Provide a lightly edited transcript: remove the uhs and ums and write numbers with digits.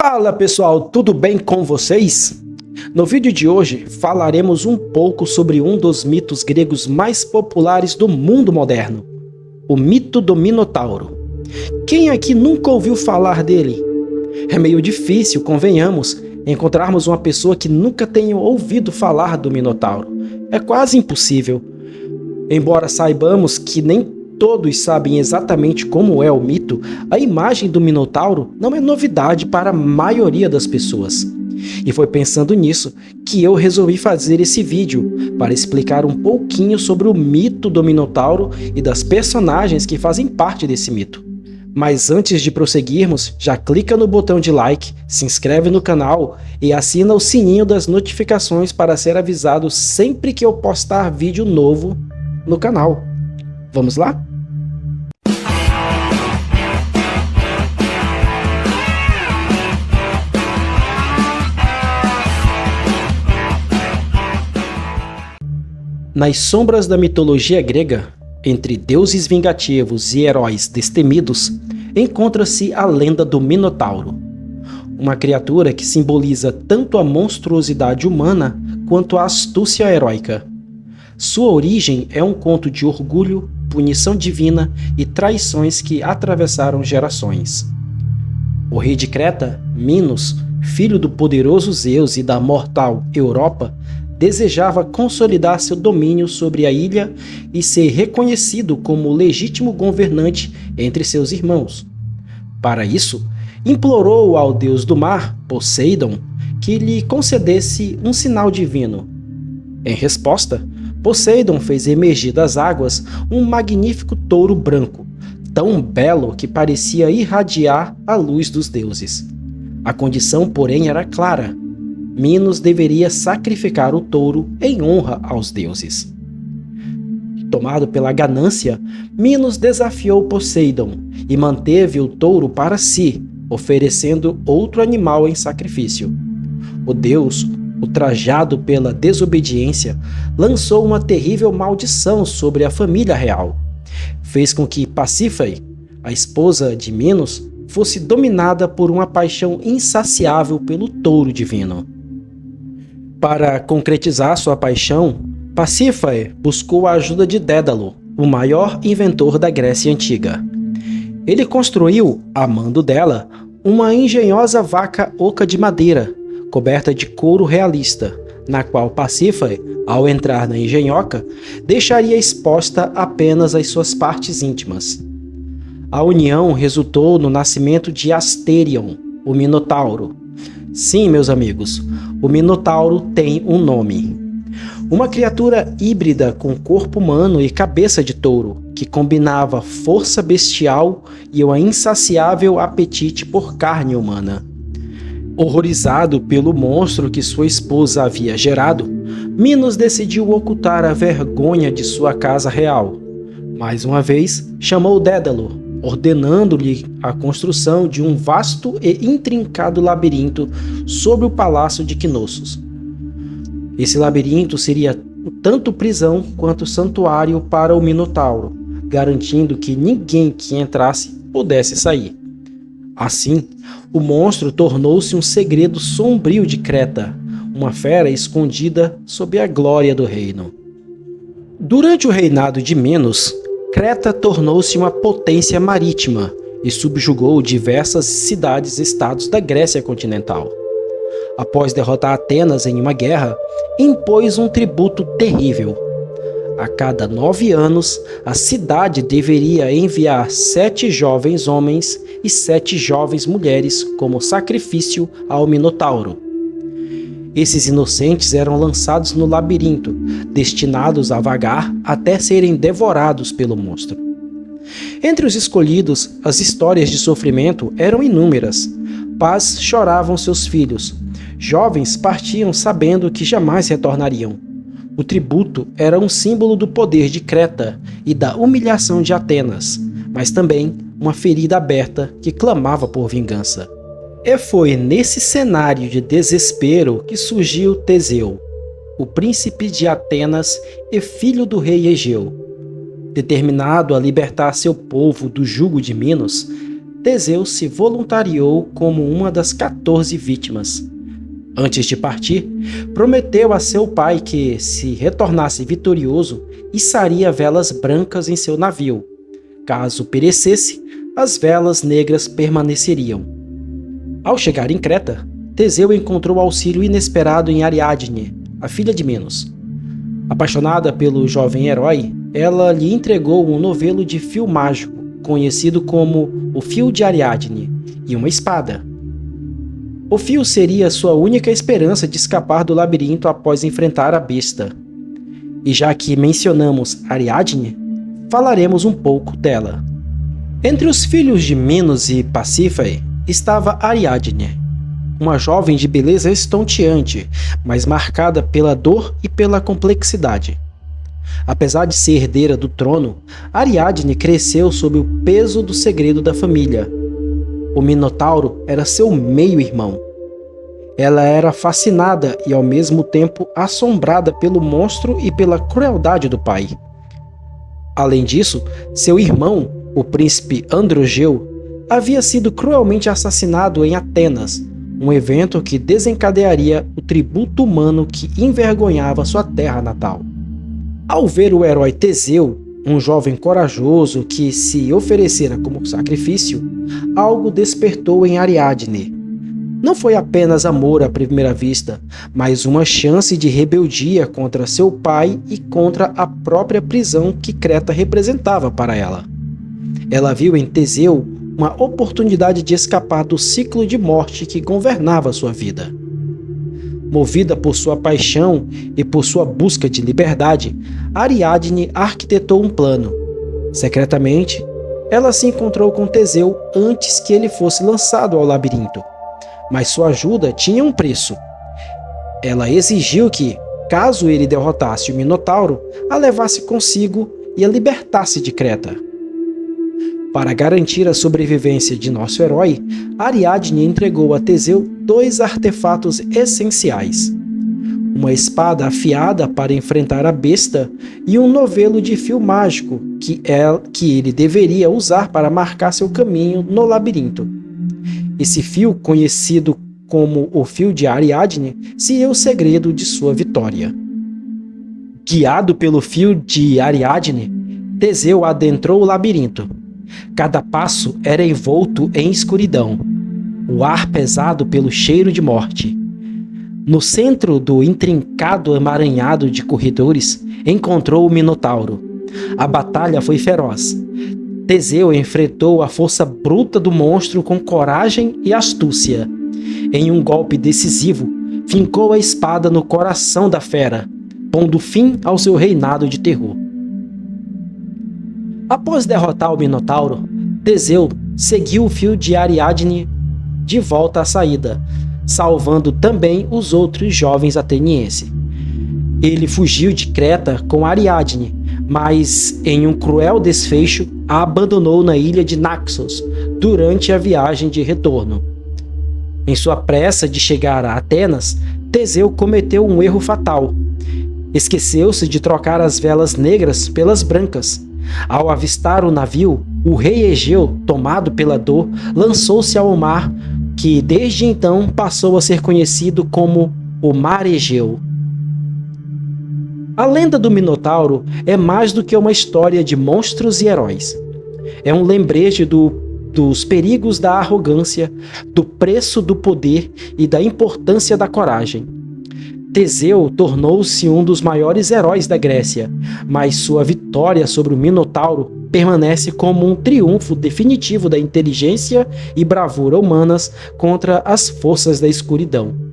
Fala pessoal, tudo bem com vocês? No vídeo de hoje falaremos um pouco sobre um dos mitos gregos mais populares do mundo moderno, o mito do Minotauro. Quem aqui nunca ouviu falar dele? É meio difícil, convenhamos, encontrarmos uma pessoa que nunca tenha ouvido falar do Minotauro. É quase impossível. Embora saibamos que nem todos sabem exatamente como é o mito, a imagem do Minotauro não é novidade para a maioria das pessoas. E foi pensando nisso que eu resolvi fazer esse vídeo, para explicar um pouquinho sobre o mito do Minotauro e das personagens que fazem parte desse mito. Mas antes de prosseguirmos, já clica no botão de like, se inscreve no canal e assina o sininho das notificações para ser avisado sempre que eu postar vídeo novo no canal. Vamos lá? Nas sombras da mitologia grega, entre deuses vingativos e heróis destemidos, encontra-se a lenda do Minotauro, uma criatura que simboliza tanto a monstruosidade humana quanto a astúcia heróica. Sua origem é um conto de orgulho, punição divina e traições que atravessaram gerações. O rei de Creta, Minos, filho do poderoso Zeus e da mortal Europa, desejava consolidar seu domínio sobre a ilha e ser reconhecido como legítimo governante entre seus irmãos. Para isso, implorou ao deus do mar, Poseidon, que lhe concedesse um sinal divino. Em resposta, Poseidon fez emergir das águas um magnífico touro branco, tão belo que parecia irradiar a luz dos deuses. A condição, porém, era clara: Minos deveria sacrificar o touro em honra aos deuses. Tomado pela ganância, Minos desafiou Poseidon e manteve o touro para si, oferecendo outro animal em sacrifício. O deus, ultrajado pela desobediência, lançou uma terrível maldição sobre a família real. Fez com que Pasífae, a esposa de Minos, fosse dominada por uma paixão insaciável pelo touro divino. Para concretizar sua paixão, Pasífae buscou a ajuda de Dédalo, o maior inventor da Grécia Antiga. Ele construiu, a mando dela, uma engenhosa vaca oca de madeira, coberta de couro realista, na qual Pasífae, ao entrar na engenhoca, deixaria exposta apenas as suas partes íntimas. A união resultou no nascimento de Asterion, o Minotauro. Sim, meus amigos, o Minotauro tem um nome. Uma criatura híbrida com corpo humano e cabeça de touro, que combinava força bestial e o insaciável apetite por carne humana. Horrorizado pelo monstro que sua esposa havia gerado, Minos decidiu ocultar a vergonha de sua casa real. Mais uma vez, chamou Dédalo, ordenando-lhe a construção de um vasto e intrincado labirinto sobre o palácio de Knossos. Esse labirinto seria tanto prisão quanto santuário para o Minotauro, garantindo que ninguém que entrasse pudesse sair. Assim, o monstro tornou-se um segredo sombrio de Creta, uma fera escondida sob a glória do reino. Durante o reinado de Minos, Creta tornou-se uma potência marítima e subjugou diversas cidades-estados da Grécia continental. Após derrotar Atenas em uma guerra, impôs um tributo terrível. A cada 9 anos, a cidade deveria enviar 7 jovens homens e 7 jovens mulheres como sacrifício ao Minotauro. Esses inocentes eram lançados no labirinto, destinados a vagar até serem devorados pelo monstro. Entre os escolhidos, as histórias de sofrimento eram inúmeras. Pais choravam seus filhos. Jovens partiam sabendo que jamais retornariam. O tributo era um símbolo do poder de Creta e da humilhação de Atenas, mas também uma ferida aberta que clamava por vingança. E foi nesse cenário de desespero que surgiu Teseu, o príncipe de Atenas e filho do rei Egeu. Determinado a libertar seu povo do jugo de Minos, Teseu se voluntariou como uma das 14 vítimas. Antes de partir, prometeu a seu pai que, se retornasse vitorioso, içaria velas brancas em seu navio. Caso perecesse, as velas negras permaneceriam. Ao chegar em Creta, Teseu encontrou auxílio inesperado em Ariadne, a filha de Minos. Apaixonada pelo jovem herói, ela lhe entregou um novelo de fio mágico, conhecido como o Fio de Ariadne, e uma espada. O fio seria sua única esperança de escapar do labirinto após enfrentar a besta. E já que mencionamos Ariadne, falaremos um pouco dela. Entre os filhos de Minos e Pasífae estava Ariadne, uma jovem de beleza estonteante, mas marcada pela dor e pela complexidade. Apesar de ser herdeira do trono, Ariadne cresceu sob o peso do segredo da família. O Minotauro era seu meio-irmão. Ela era fascinada e ao mesmo tempo assombrada pelo monstro e pela crueldade do pai. Além disso, seu irmão, o príncipe Androgeu, havia sido cruelmente assassinado em Atenas, um evento que desencadearia o tributo humano que envergonhava sua terra natal. Ao ver o herói Teseu, um jovem corajoso que se oferecera como sacrifício, algo despertou em Ariadne. Não foi apenas amor à primeira vista, mas uma chance de rebeldia contra seu pai e contra a própria prisão que Creta representava para ela. Ela viu em Teseu uma oportunidade de escapar do ciclo de morte que governava sua vida. Movida por sua paixão e por sua busca de liberdade, Ariadne arquitetou um plano. Secretamente, ela se encontrou com Teseu antes que ele fosse lançado ao labirinto. Mas sua ajuda tinha um preço. Ela exigiu que, caso ele derrotasse o Minotauro, a levasse consigo e a libertasse de Creta. Para garantir a sobrevivência de nosso herói, Ariadne entregou a Teseu 2 artefatos essenciais: uma espada afiada para enfrentar a besta e um novelo de fio mágico que ele deveria usar para marcar seu caminho no labirinto. Esse fio, conhecido como o Fio de Ariadne, seria o segredo de sua vitória. Guiado pelo Fio de Ariadne, Teseu adentrou o labirinto. Cada passo era envolto em escuridão, o ar pesado pelo cheiro de morte. No centro do intrincado emaranhado de corredores, encontrou o Minotauro. A batalha foi feroz. Teseu enfrentou a força bruta do monstro com coragem e astúcia. Em um golpe decisivo, fincou a espada no coração da fera, pondo fim ao seu reinado de terror. Após derrotar o Minotauro, Teseu seguiu o Fio de Ariadne de volta à saída, salvando também os outros jovens atenienses. Ele fugiu de Creta com Ariadne, mas em um cruel desfecho a abandonou na ilha de Naxos durante a viagem de retorno. Em sua pressa de chegar a Atenas, Teseu cometeu um erro fatal. Esqueceu-se de trocar as velas negras pelas brancas. Ao avistar o navio, o rei Egeu, tomado pela dor, lançou-se ao mar, que desde então passou a ser conhecido como o Mar Egeu. A lenda do Minotauro é mais do que uma história de monstros e heróis. É um lembrete dos perigos da arrogância, do preço do poder e da importância da coragem. Teseu tornou-se um dos maiores heróis da Grécia, mas sua vitória sobre o Minotauro permanece como um triunfo definitivo da inteligência e bravura humanas contra as forças da escuridão.